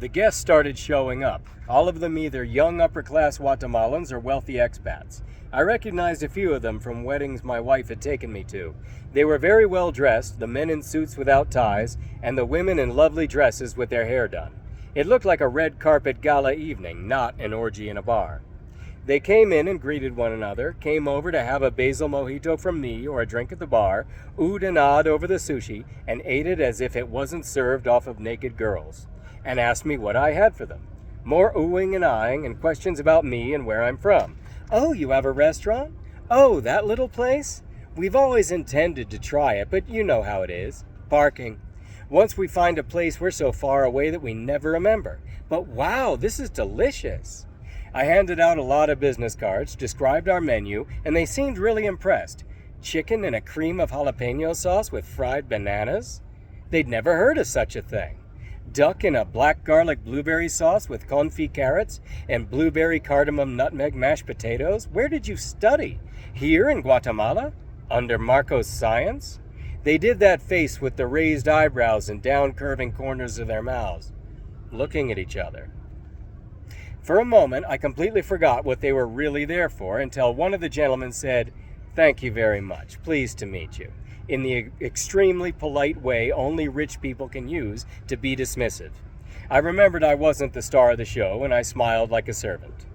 The guests started showing up, all of them either young upper-class Guatemalans or wealthy expats. I recognized a few of them from weddings my wife had taken me to. They were very well dressed, the men in suits without ties, and the women in lovely dresses with their hair done. It looked like a red carpet gala evening, not an orgy in a bar. They came in and greeted one another, came over to have a basil mojito from me or a drink at the bar, oohed and ahed over the sushi, and ate it as if it wasn't served off of naked girls, and asked me what I had for them. More oohing and eyeing and questions about me and where I'm from. Oh, you have a restaurant? Oh, that little place? We've always intended to try it, but you know how it is. Parking. Once we find a place, we're so far away that we never remember. But wow, this is delicious. I handed out a lot of business cards, described our menu, and they seemed really impressed. Chicken and a cream of jalapeno sauce with fried bananas? They'd never heard of such a thing. Duck in a black garlic blueberry sauce with confit carrots and blueberry cardamom nutmeg mashed potatoes? Where did you study? Here in Guatemala? Under Marcos Science? They did that face with the raised eyebrows and down curving corners of their mouths, looking at each other. For a moment, I completely forgot what they were really there for until one of the gentlemen said, "Thank you very much. Pleased to meet you," in the extremely polite way only rich people can use to be dismissive. I remembered I wasn't the star of the show, and I smiled like a servant.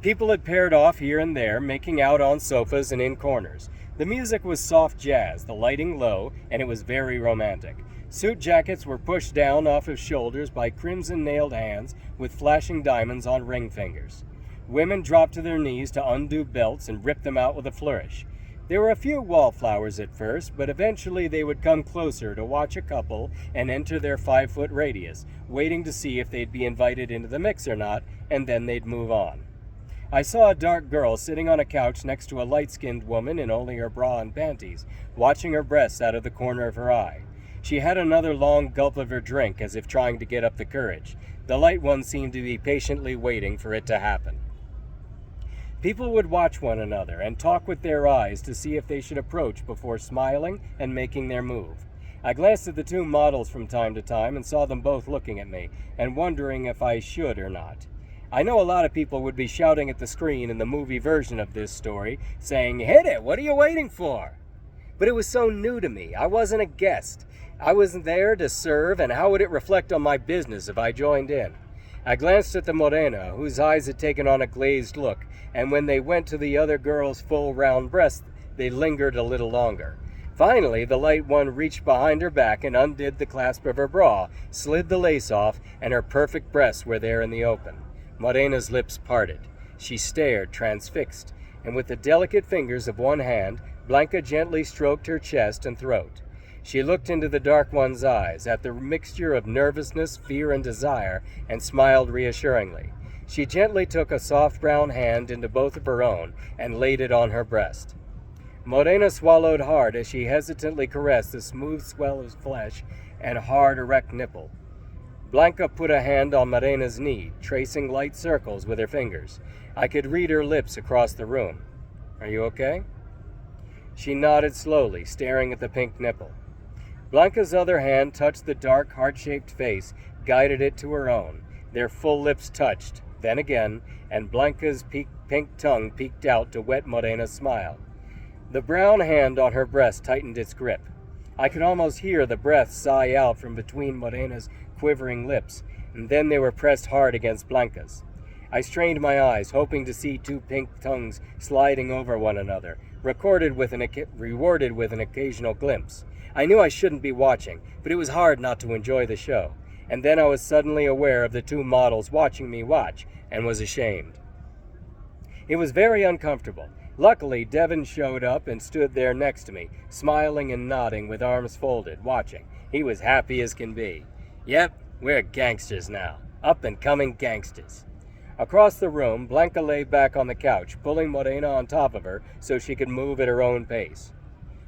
People had paired off here and there, making out on sofas and in corners. The music was soft jazz, the lighting low, and it was very romantic. Suit jackets were pushed down off of shoulders by crimson-nailed hands with flashing diamonds on ring fingers. Women dropped to their knees to undo belts and rip them out with a flourish. There were a few wallflowers at first, but eventually they would come closer to watch a couple and enter their 5-foot radius, waiting to see if they'd be invited into the mix or not, and then they'd move on. I saw a dark girl sitting on a couch next to a light-skinned woman in only her bra and panties, watching her breasts out of the corner of her eye. She had another long gulp of her drink as if trying to get up the courage. The light one seemed to be patiently waiting for it to happen. People would watch one another and talk with their eyes to see if they should approach before smiling and making their move. I glanced at the two models from time to time and saw them both looking at me and wondering if I should or not. I know a lot of people would be shouting at the screen in the movie version of this story, saying, "Hit it, what are you waiting for?" But it was so new to me. I wasn't a guest. I wasn't there to serve, and how would it reflect on my business if I joined in? I glanced at the morena, whose eyes had taken on a glazed look, and when they went to the other girl's full round breasts, they lingered a little longer. Finally, the light one reached behind her back and undid the clasp of her bra, slid the lace off, and her perfect breasts were there in the open. Morena's lips parted. She stared, transfixed, and with the delicate fingers of one hand, Blanca gently stroked her chest and throat. She looked into the dark one's eyes, at the mixture of nervousness, fear, and desire, and smiled reassuringly. She gently took a soft brown hand into both of her own and laid it on her breast. Morena swallowed hard as she hesitantly caressed the smooth swell of flesh and hard, erect nipple. Blanca put a hand on Morena's knee, tracing light circles with her fingers. I could read her lips across the room. "Are you okay?" She nodded slowly, staring at the pink nipple. Blanca's other hand touched the dark, heart-shaped face, guided it to her own. Their full lips touched, then again, and Blanca's pink tongue peeked out to wet Morena's smile. The brown hand on her breast tightened its grip. I could almost hear the breath sigh out from between Morena's quivering lips, and then they were pressed hard against Blanca's. I strained my eyes, hoping to see two pink tongues sliding over one another, rewarded with an occasional glimpse. I knew I shouldn't be watching, but it was hard not to enjoy the show. And then I was suddenly aware of the two models watching me watch, and was ashamed. It was very uncomfortable. Luckily, Devin showed up and stood there next to me, smiling and nodding with arms folded, watching. He was happy as can be. Yep, we're gangsters now. Up-and-coming gangsters. Across the room, Blanca lay back on the couch, pulling Morena on top of her so she could move at her own pace.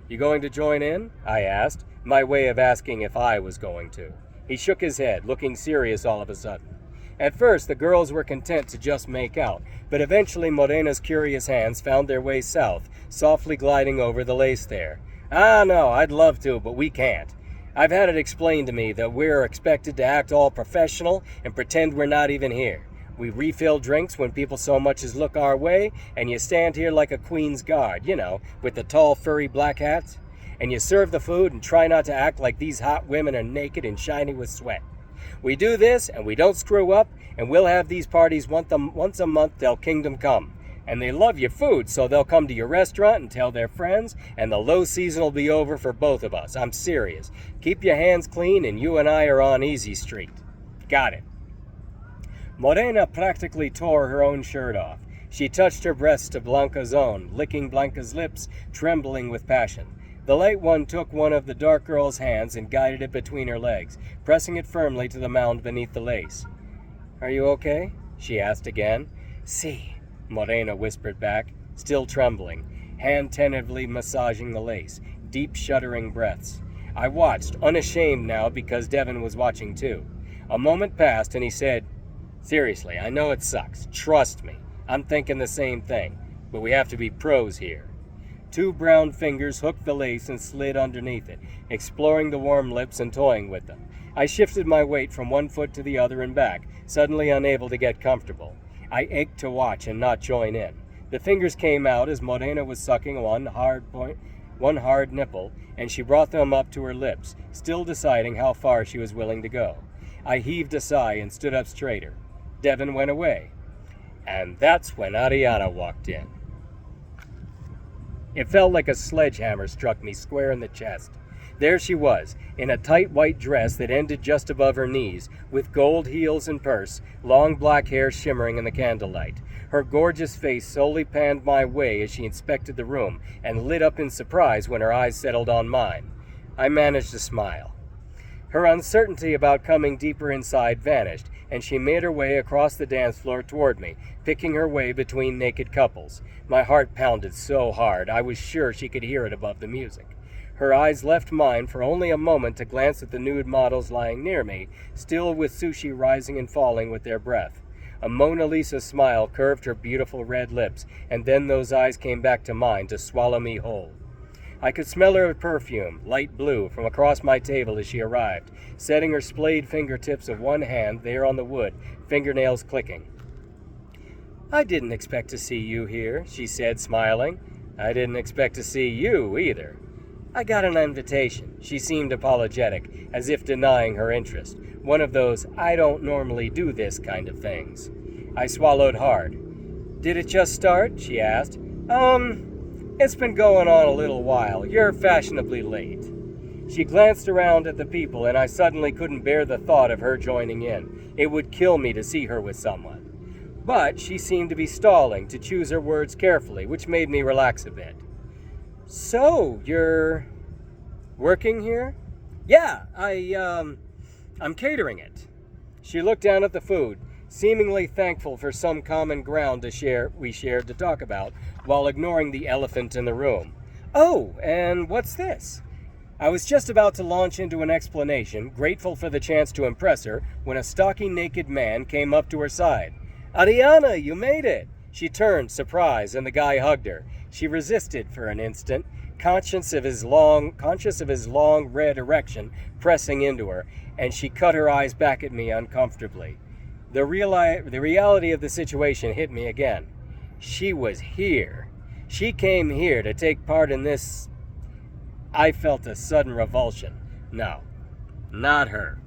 "You going to join in?" I asked, my way of asking if I was going to. He shook his head, looking serious all of a sudden. At first, the girls were content to just make out, but eventually Morena's curious hands found their way south, softly gliding over the lace there. "Ah, no, I'd love to, but we can't." I've had it explained to me that we're expected to act all professional and pretend we're not even here. We refill drinks when people so much as look our way, and you stand here like a queen's guard, with the tall furry black hats. And you serve the food and try not to act like these hot women are naked and shiny with sweat. We do this and we don't screw up, and we'll have these parties once a month till kingdom come. And they love your food, so they'll come to your restaurant and tell their friends, and the low season will be over for both of us. I'm serious. Keep your hands clean, and you and I are on easy street. Got it. Morena practically tore her own shirt off. She touched her breast to Blanca's own, licking Blanca's lips, trembling with passion. The light one took one of the dark girl's hands and guided it between her legs, pressing it firmly to the mound beneath the lace. "Are you okay?" she asked again. "Si," Morena whispered back, still trembling, hand tentatively massaging the lace, deep shuddering breaths. I watched, unashamed now because Devin was watching too. A moment passed and he said, "Seriously, I know it sucks. Trust me. I'm thinking the same thing. But we have to be pros here." 2 brown fingers hooked the lace and slid underneath it, exploring the warm lips and toying with them. I shifted my weight from one foot to the other and back, suddenly unable to get comfortable. I ached to watch and not join in. The fingers came out as Morena was sucking one hard nipple, and she brought them up to her lips, still deciding how far she was willing to go. I heaved a sigh and stood up straighter. Devin went away. And that's when Ariana walked in. It felt like a sledgehammer struck me square in the chest. There she was, in a tight white dress that ended just above her knees, with gold heels and purse, long black hair shimmering in the candlelight. Her gorgeous face solely panned my way as she inspected the room, and lit up in surprise when her eyes settled on mine. I managed to smile. Her uncertainty about coming deeper inside vanished, and she made her way across the dance floor toward me, picking her way between naked couples. My heart pounded so hard, I was sure she could hear it above the music. Her eyes left mine for only a moment to glance at the nude models lying near me, still with sushi rising and falling with their breath. A Mona Lisa smile curved her beautiful red lips, and then those eyes came back to mine to swallow me whole. I could smell her perfume, light blue, from across my table as she arrived, setting her splayed fingertips of one hand there on the wood, fingernails clicking. "I didn't expect to see you here," she said, smiling. "I didn't expect to see you either." "I got an invitation." She seemed apologetic, as if denying her interest. One of those, "I don't normally do this" kind of things. I swallowed hard. "Did it just start?" she asked. It's been going on a little while. You're fashionably late." She glanced around at the people, and I suddenly couldn't bear the thought of her joining in. It would kill me to see her with someone. But she seemed to be stalling, to choose her words carefully, which made me relax a bit. "So, you're working here?" "Yeah, I'm catering it." She looked down at the food, seemingly thankful for some common ground we shared to talk about, while ignoring the elephant in the room. "Oh, and what's this?" I was just about to launch into an explanation, grateful for the chance to impress her, when a stocky naked man came up to her side. "Ariana, you made it!" She turned, surprised, and the guy hugged her. She resisted for an instant, conscious of his long red erection pressing into her, and she cut her eyes back at me uncomfortably. The reality of the situation hit me again. She was here. She came here to take part in this. I felt a sudden revulsion. No, not her.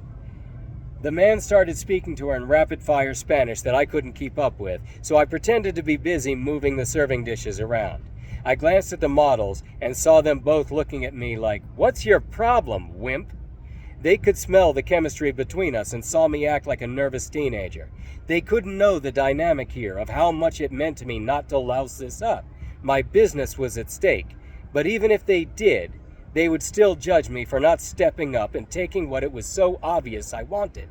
The man started speaking to her in rapid-fire Spanish that I couldn't keep up with, so I pretended to be busy moving the serving dishes around. I glanced at the models and saw them both looking at me like, "What's your problem, wimp?" They could smell the chemistry between us and saw me act like a nervous teenager. They couldn't know the dynamic here of how much it meant to me not to louse this up. My business was at stake, but even if they did, they would still judge me for not stepping up and taking what it was so obvious I wanted.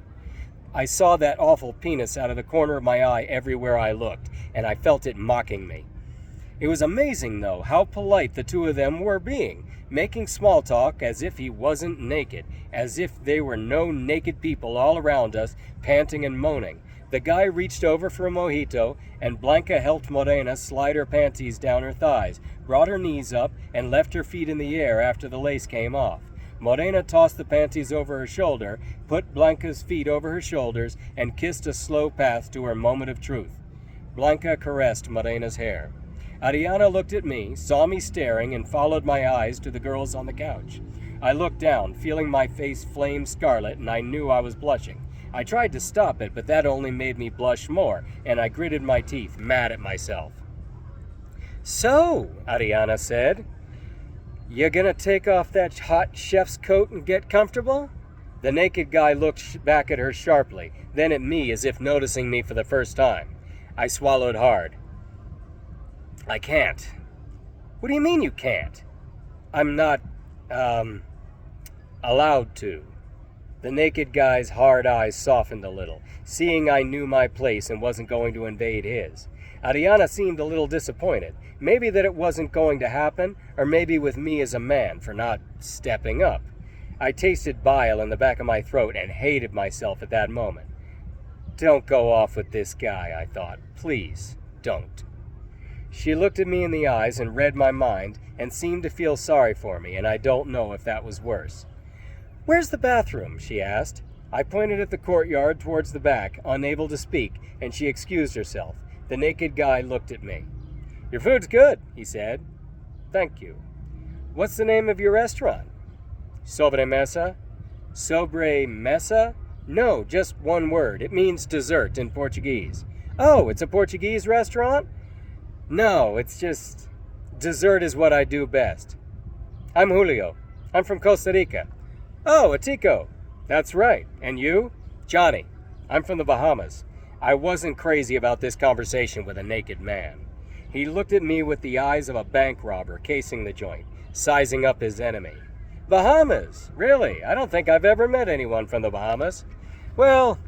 I saw that awful penis out of the corner of my eye everywhere I looked, and I felt it mocking me. It was amazing, though, how polite the two of them were being, making small talk as if he wasn't naked, as if there were no naked people all around us, panting and moaning. The guy reached over for a mojito, and Blanca helped Morena slide her panties down her thighs, brought her knees up, and left her feet in the air after the lace came off. Morena tossed the panties over her shoulder, put Blanca's feet over her shoulders, and kissed a slow path to her moment of truth. Blanca caressed Morena's hair. Ariana looked at me, saw me staring, and followed my eyes to the girls on the couch. I looked down, feeling my face flame scarlet, and I knew I was blushing. I tried to stop it, but that only made me blush more, and I gritted my teeth, mad at myself. "So," Ariana said, "you gonna take off that hot chef's coat and get comfortable?" The naked guy looked back at her sharply, then at me as if noticing me for the first time. I swallowed hard. "I can't." "What do you mean you can't?" "I'm not, allowed to." The naked guy's hard eyes softened a little, seeing I knew my place and wasn't going to invade his. Ariana seemed a little disappointed, maybe that it wasn't going to happen, or maybe with me as a man for not stepping up. I tasted bile in the back of my throat and hated myself at that moment. Don't go off with this guy, I thought. Please, don't. She looked at me in the eyes and read my mind and seemed to feel sorry for me, and I don't know if that was worse. "Where's the bathroom?" she asked. I pointed at the courtyard towards the back, unable to speak, and she excused herself. The naked guy looked at me. "Your food's good," he said. "Thank you." "What's the name of your restaurant?" "Sobremesa." "Sobremesa?" "No, just one word. It means dessert in Portuguese." "Oh, it's a Portuguese restaurant?" "No, it's just... dessert is what I do best." "I'm Julio. I'm from Costa Rica." "Oh, a Tico." "That's right. And you?" "Johnny. I'm from the Bahamas." I wasn't crazy about this conversation with a naked man. He looked at me with the eyes of a bank robber casing the joint, sizing up his enemy. "Bahamas? Really? I don't think I've ever met anyone from the Bahamas." "Well,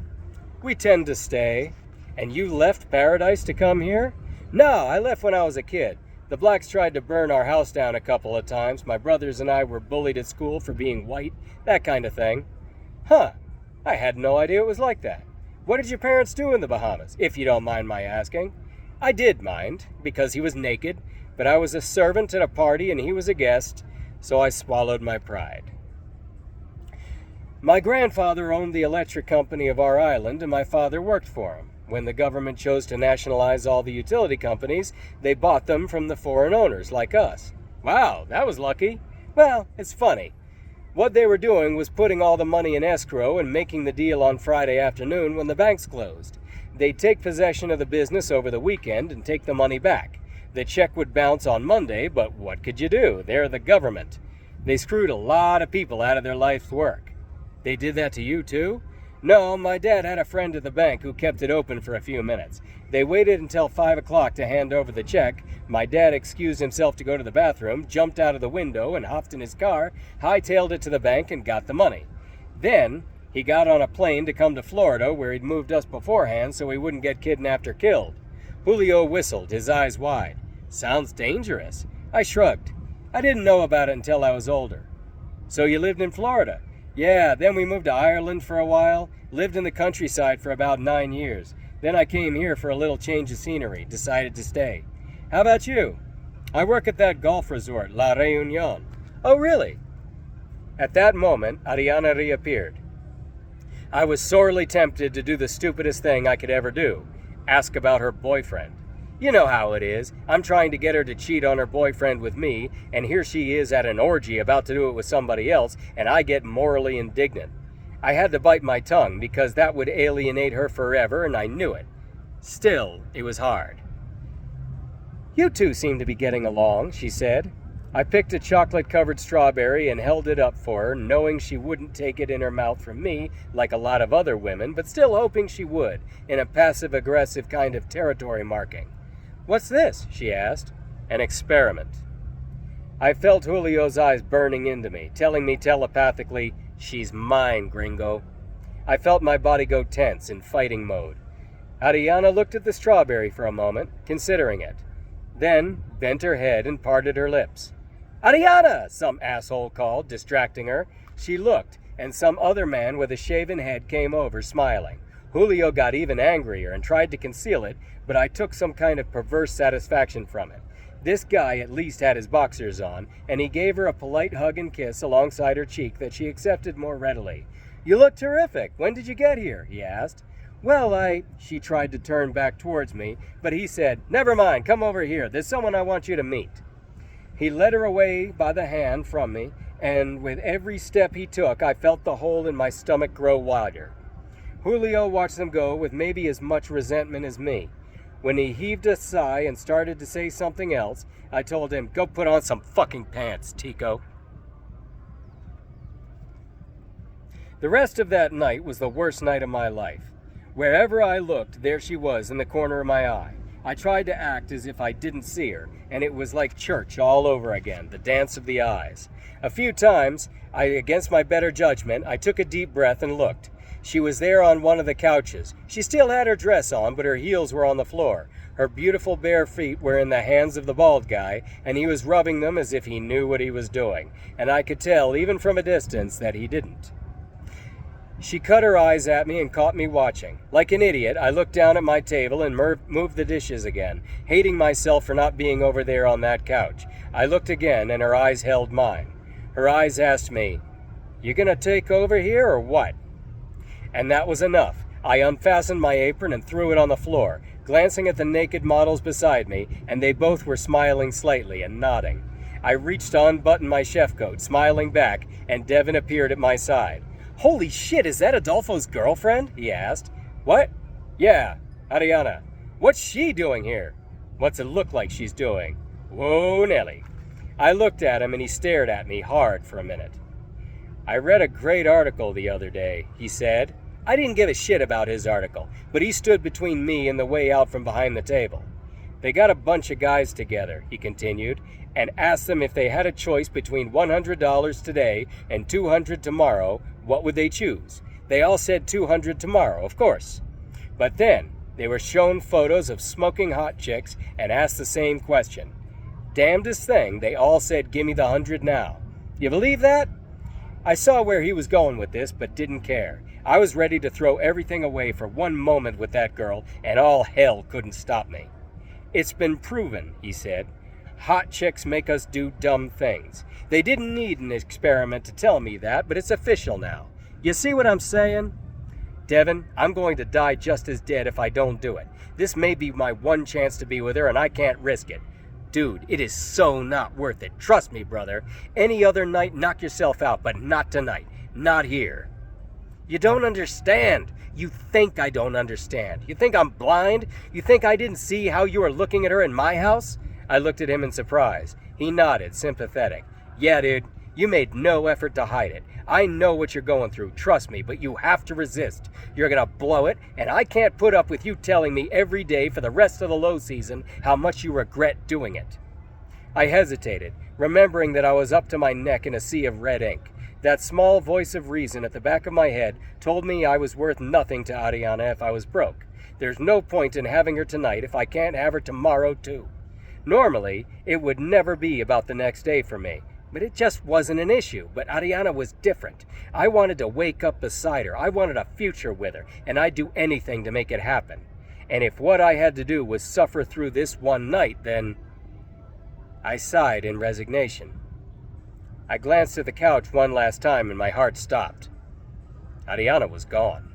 we tend to stay." "And you left paradise to come here?" "No, I left when I was a kid. The blacks tried to burn our house down a couple of times. My brothers and I were bullied at school for being white, that kind of thing." "Huh, I had no idea it was like that. What did your parents do in the Bahamas, if you don't mind my asking?" I did mind, because he was naked, but I was a servant at a party and he was a guest, so I swallowed my pride. My grandfather owned the electric company of our island, and my father worked for him. When the government chose to nationalize all the utility companies, they bought them from the foreign owners, like us. Wow, that was lucky. Well, it's funny. What they were doing was putting all the money in escrow and making the deal on Friday afternoon when the banks closed. They'd take possession of the business over the weekend and take the money back. The check would bounce on Monday, but what could you do? They're the government. They screwed a lot of people out of their life's work. They did that to you too? No, my dad had a friend at the bank who kept it open for a few minutes. They waited until 5 o'clock to hand over the check. My dad excused himself to go to the bathroom, jumped out of the window and hopped in his car, hightailed it to the bank and got the money. Then he got on a plane to come to Florida, where he'd moved us beforehand so he wouldn't get kidnapped or killed. Julio whistled, his eyes wide. Sounds dangerous. I shrugged. I didn't know about it until I was older. So you lived in Florida? Yeah, then we moved to Ireland for a while, lived in the countryside for about 9 years. Then I came here for a little change of scenery, decided to stay. How about you? I work at that golf resort, La Reunion. Oh, really? At that moment, Ariana reappeared. I was sorely tempted to do the stupidest thing I could ever do, ask about her boyfriend. You know how it is. I'm trying to get her to cheat on her boyfriend with me, and here she is at an orgy about to do it with somebody else, and I get morally indignant. I had to bite my tongue because that would alienate her forever, and I knew it. Still, it was hard. You two seem to be getting along, she said. I picked a chocolate-covered strawberry and held it up for her, knowing she wouldn't take it in her mouth from me like a lot of other women, but still hoping she would, in a passive-aggressive kind of territory marking. What's this? She asked. An experiment. I felt Julio's eyes burning into me, telling me telepathically, she's mine, gringo. I felt my body go tense in fighting mode. Ariana looked at the strawberry for a moment, considering it. Then bent her head and parted her lips. Ariana! Some asshole called, distracting her. She looked, and some other man with a shaven head came over, smiling. Julio got even angrier and tried to conceal it, but I took some kind of perverse satisfaction from it. This guy at least had his boxers on, and he gave her a polite hug and kiss alongside her cheek that she accepted more readily. "You look terrific. When did you get here?" he asked. "Well, She tried to turn back towards me, but he said, "Never mind, come over here. There's someone I want you to meet." He led her away by the hand from me, and with every step he took, I felt the hole in my stomach grow wider. Julio watched them go with maybe as much resentment as me. When he heaved a sigh and started to say something else, I told him, "Go put on some fucking pants, Tico." The rest of that night was the worst night of my life. Wherever I looked, there she was in the corner of my eye. I tried to act as if I didn't see her, and it was like church all over again, the dance of the eyes. A few times, against my better judgment, I took a deep breath and looked. She was there on one of the couches. She still had her dress on, but her heels were on the floor. Her beautiful bare feet were in the hands of the bald guy, and he was rubbing them as if he knew what he was doing, and I could tell, even from a distance, that he didn't. She cut her eyes at me and caught me watching. Like an idiot, I looked down at my table and moved the dishes again, hating myself for not being over there on that couch. I looked again, and her eyes held mine. Her eyes asked me, "You gonna take over here or what?" And that was enough. I unfastened my apron and threw it on the floor, glancing at the naked models beside me, and they both were smiling slightly and nodding. I reached to unbutton my chef coat, smiling back, and Devin appeared at my side. "Holy shit, is that Adolfo's girlfriend?" he asked. "What?" "Yeah, Ariana." "What's she doing here?" "What's it look like she's doing?" "Whoa, Nelly." I looked at him and he stared at me hard for a minute. "I read a great article the other day," he said. I didn't give a shit about his article, but he stood between me and the way out from behind the table. "They got a bunch of guys together," he continued, "and asked them if they had a choice between $100 today and $200 tomorrow, what would they choose? They all said $200 tomorrow, of course. But then they were shown photos of smoking hot chicks and asked the same question. Damnedest thing, they all said, 'Gimme the 100 now.' You believe that?" I saw where he was going with this, but didn't care. I was ready to throw everything away for one moment with that girl, and all hell couldn't stop me. "It's been proven," he said. "Hot chicks make us do dumb things. They didn't need an experiment to tell me that, but it's official now. You see what I'm saying? Devin, I'm going to die just as dead if I don't do it. This may be my one chance to be with her, and I can't risk it. Dude, it is so not worth it. Trust me, brother. Any other night, knock yourself out, but not tonight. Not here." "You don't understand. You think I don't understand. You think I'm blind? You think I didn't see how you were looking at her in my house?" I looked at him in surprise. He nodded, sympathetic. "Yeah, dude, you made no effort to hide it. I know what you're going through, trust me, but you have to resist. You're gonna blow it, and I can't put up with you telling me every day for the rest of the low season how much you regret doing it." I hesitated, remembering that I was up to my neck in a sea of red ink. That small voice of reason at the back of my head told me I was worth nothing to Ariana if I was broke. There's no point in having her tonight if I can't have her tomorrow too. Normally, it would never be about the next day for me, but it just wasn't an issue. But Ariana was different. I wanted to wake up beside her. I wanted a future with her, and I'd do anything to make it happen. And if what I had to do was suffer through this one night, then... I sighed in resignation. I glanced at the couch one last time and my heart stopped. Ariana was gone.